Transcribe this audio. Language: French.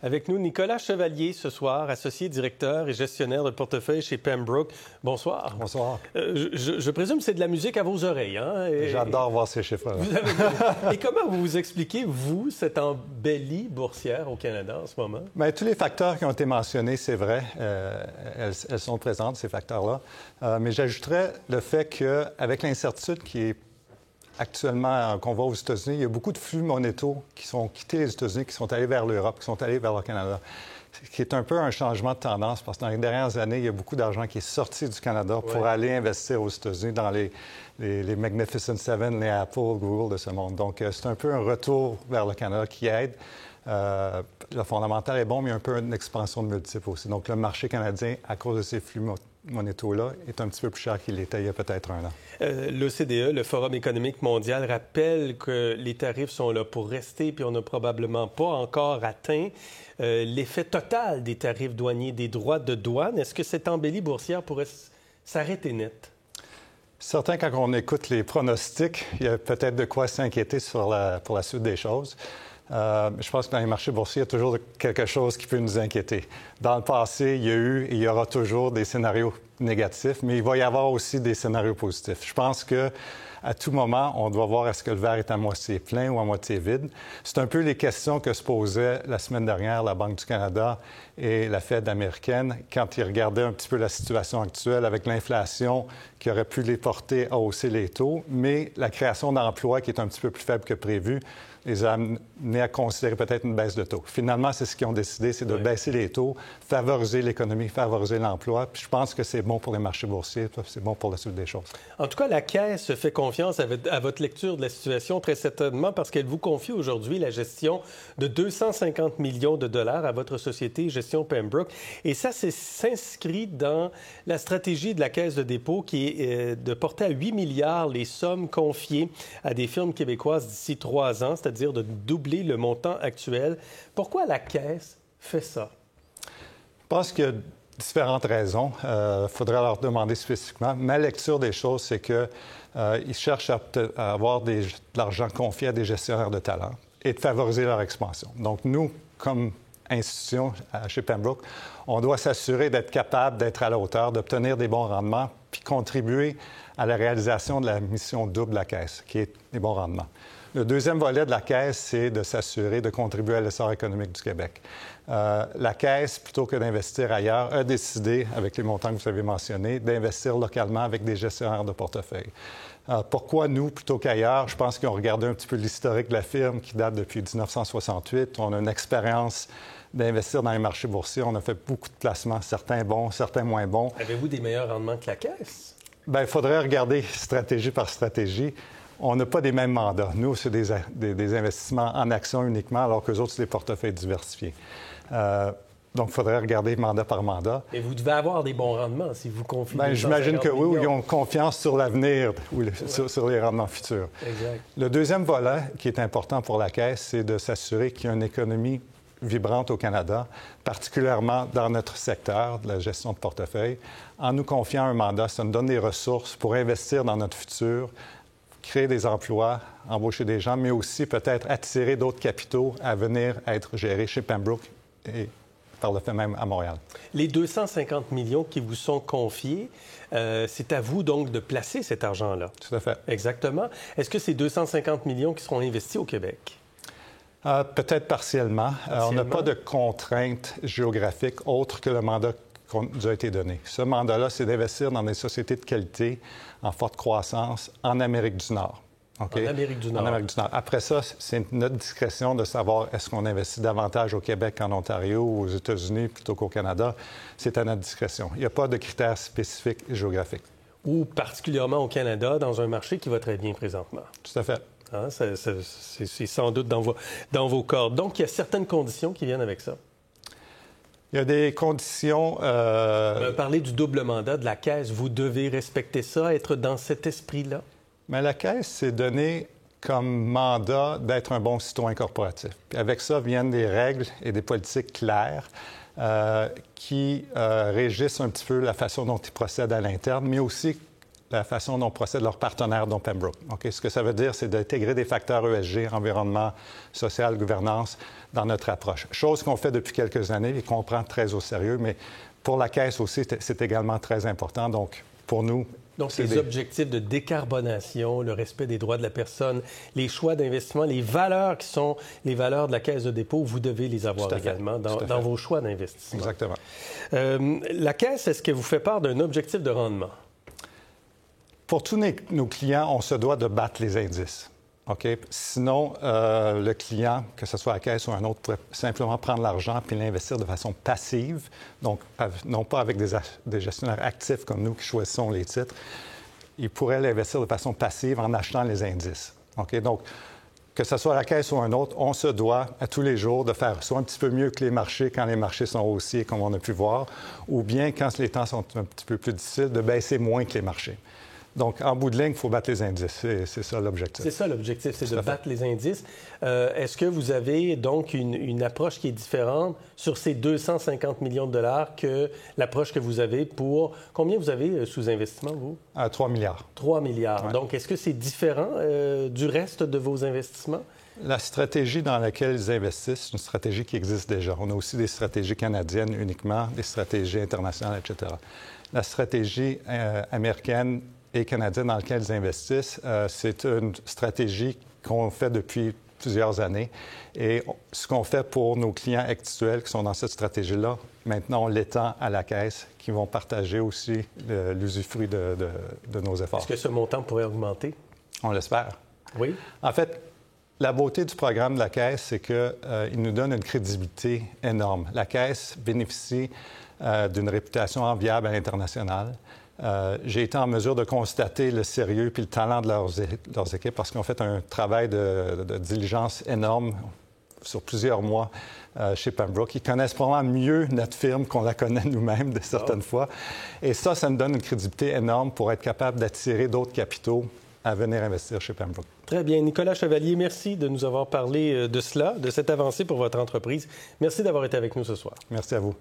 Avec nous, Nicolas Chevalier, ce soir, associé directeur et gestionnaire de portefeuille chez Pembroke. Bonsoir. Bonsoir. Je présume que c'est de la musique à vos oreilles, hein? J'adore voir ces chiffres-là. Et comment vous expliquez, vous, cette embellie boursière au Canada en ce moment? Bien, tous les facteurs qui ont été mentionnés, c'est vrai. Elles sont présentes, ces facteurs-là. Mais j'ajouterais le fait qu'avec l'incertitude qui est actuellement qu'on voit aux États-Unis, il y a beaucoup de flux monétaires qui sont quittés les États-Unis, qui sont allés vers l'Europe, qui sont allés vers le Canada, ce qui est un peu un changement de tendance parce que dans les dernières années, il y a beaucoup d'argent qui est sorti du Canada pour aller investir aux États-Unis dans les Magnificent Seven, les Apple, Google de ce monde. Donc, c'est un peu un retour vers le Canada qui aide. Le fondamental est bon, mais il y a un peu une expansion de multiples aussi. Donc, le marché canadien, à cause de ces flux monétaires-là, est un petit peu plus cher qu'il l'était il y a peut-être un an. L'OCDE, le Forum économique mondial, rappelle que les tarifs sont là pour rester, puis on n'a probablement pas encore atteint l'effet total des tarifs douaniers, des droits de douane. Est-ce que cette embellie boursière pourrait s'arrêter net? Certain, quand on écoute les pronostics, il y a peut-être de quoi s'inquiéter pour la suite des choses. Je pense que dans les marchés boursiers, il y a toujours quelque chose qui peut nous inquiéter. Dans le passé, il y a eu et il y aura toujours des scénarios négatifs, mais il va y avoir aussi des scénarios positifs. Je pense que à tout moment, on doit voir est-ce que le verre est à moitié plein ou à moitié vide. C'est un peu les questions que se posait la semaine dernière la Banque du Canada et la Fed américaine quand ils regardaient un petit peu la situation actuelle avec l'inflation qui aurait pu les porter à hausser les taux, mais la création d'emplois qui est un petit peu plus faible que prévu les a amenés à considérer peut-être une baisse de taux. Finalement, c'est ce qu'ils ont décidé, c'est de baisser les taux, favoriser l'économie, favoriser l'emploi. Puis je pense que c'est bon pour les marchés boursiers, c'est bon pour la suite des choses. En tout cas, la Caisse fait confiance à votre lecture de la situation très certainement parce qu'elle vous confie aujourd'hui la gestion de 250 millions de dollars à votre société Gestion Pembroke. Et ça, s'inscrit dans la stratégie de la Caisse de dépôt qui est de porter à 8 milliards les sommes confiées à des firmes québécoises d'ici 3 ans, c'est-à-dire de doubler le montant actuel. Pourquoi la Caisse fait ça? Je pense qu'il y a différentes raisons. Il faudrait leur demander spécifiquement. Ma lecture des choses, c'est qu'ils cherchent à avoir de l'argent confié à des gestionnaires de talent et de favoriser leur expansion. Donc, nous, comme institution chez Pembroke, on doit s'assurer d'être capable d'être à la hauteur, d'obtenir des bons rendements, puis contribuer à la réalisation de la mission double de la Caisse, qui est des bons rendements. Le deuxième volet de la Caisse, c'est de s'assurer de contribuer à l'essor économique du Québec. La Caisse, plutôt que d'investir ailleurs, a décidé, avec les montants que vous avez mentionnés, d'investir localement avec des gestionnaires de portefeuille. Pourquoi nous, plutôt qu'ailleurs? Je pense qu'ils ont regardé un petit peu l'historique de la firme qui date depuis 1968. On a une expérience d'investir dans les marchés boursiers. On a fait beaucoup de placements, certains bons, certains moins bons. Avez-vous des meilleurs rendements que la Caisse? Bien, il faudrait regarder stratégie par stratégie. On n'a pas des mêmes mandats. Nous, c'est des investissements en actions uniquement, alors qu'eux autres, c'est des portefeuilles diversifiés. Donc, il faudrait regarder mandat par mandat. Et vous devez avoir des bons rendements si vous confiez. Bien, j'imagine que oui, ils ont confiance sur l'avenir, sur les rendements futurs. Exact. Le deuxième volet qui est important pour la Caisse, c'est de s'assurer qu'il y a une économie vibrante au Canada, particulièrement dans notre secteur de la gestion de portefeuille. En nous confiant un mandat, ça nous donne des ressources pour investir dans notre futur, créer des emplois, embaucher des gens, mais aussi peut-être attirer d'autres capitaux à venir être gérés chez Pembroke et par le fait même à Montréal. Les 250 millions qui vous sont confiés, c'est à vous donc de placer cet argent-là. Tout à fait. Exactement. Est-ce que c'est 250 millions qui seront investis au Québec? Peut-être partiellement. On n'a pas de contraintes géographiques autres que le mandat qui nous a été donné. Ce mandat-là, c'est d'investir dans des sociétés de qualité en forte croissance en Amérique du Nord. Okay? En Amérique du Nord. En Amérique du Nord. Après ça, c'est notre discrétion de savoir est-ce qu'on investit davantage au Québec qu'en Ontario ou aux États-Unis plutôt qu'au Canada. C'est à notre discrétion. Il n'y a pas de critères spécifiques géographiques. Ou particulièrement au Canada, dans un marché qui va très bien présentement. Tout à fait. Hein? C'est sans doute dans vos cordes. Donc, il y a certaines conditions qui viennent avec ça. Il y a des conditions... On a parlé du double mandat de la Caisse. Vous devez respecter ça, être dans cet esprit-là? Mais la Caisse s'est donnée comme mandat d'être un bon citoyen corporatif. Puis avec ça viennent des règles et des politiques claires qui régissent un petit peu la façon dont ils procèdent à l'interne, mais aussi la façon dont procèdent leurs partenaires, dont Pembroke. Okay? Ce que ça veut dire, c'est d'intégrer des facteurs ESG, environnement, social, gouvernance, dans notre approche. Chose qu'on fait depuis quelques années et qu'on prend très au sérieux, mais pour la Caisse aussi, c'est également très important. Donc, pour nous... Donc, les objectifs de décarbonation, le respect des droits de la personne, les choix d'investissement, les valeurs qui sont les valeurs de la Caisse de dépôt, vous devez les avoir également dans vos choix d'investissement. Exactement. La Caisse, est-ce qu'elle vous fait part d'un objectif de rendement? Pour tous nos clients, on se doit de battre les indices. Okay? Sinon, le client, que ce soit la Caisse ou un autre, pourrait simplement prendre l'argent puis l'investir de façon passive, donc non pas avec des gestionnaires actifs comme nous qui choisissons les titres. Il pourrait l'investir de façon passive en achetant les indices. Okay? Donc, que ce soit la Caisse ou un autre, on se doit à tous les jours de faire soit un petit peu mieux que les marchés quand les marchés sont haussiers, comme on a pu voir, ou bien quand les temps sont un petit peu plus difficiles, de baisser moins que les marchés. Donc, en bout de ligne, il faut battre les indices. C'est ça l'objectif. C'est ça l'objectif, c'est de battre les indices. Est-ce que vous avez donc une approche qui est différente sur ces 250 millions de dollars que l'approche que vous avez pour... Combien vous avez sous investissement, vous? 3 milliards. 3 milliards. Ouais. Donc, est-ce que c'est différent du reste de vos investissements? La stratégie dans laquelle ils investissent, c'est une stratégie qui existe déjà. On a aussi des stratégies canadiennes uniquement, des stratégies internationales, etc. La stratégie américaine et canadiens dans lesquels ils investissent, c'est une stratégie qu'on fait depuis plusieurs années. Et ce qu'on fait pour nos clients actuels qui sont dans cette stratégie-là, maintenant, on l'étend à la Caisse, qui vont partager aussi l'usufruit de nos efforts. Est-ce que ce montant pourrait augmenter? On l'espère. Oui. En fait, la beauté du programme de la Caisse, c'est qu'il nous donne une crédibilité énorme. La Caisse bénéficie d'une réputation enviable à l'international. J'ai été en mesure de constater le sérieux puis le talent de leurs équipes parce qu'ils ont fait un travail de diligence énorme sur plusieurs mois chez Pembroke. Ils connaissent probablement mieux notre firme qu'on la connaît nous-mêmes de certaines fois. Et ça nous donne une crédibilité énorme pour être capable d'attirer d'autres capitaux à venir investir chez Pembroke. Très bien. Nicolas Chevalier, merci de nous avoir parlé de cela, de cette avancée pour votre entreprise. Merci d'avoir été avec nous ce soir. Merci à vous.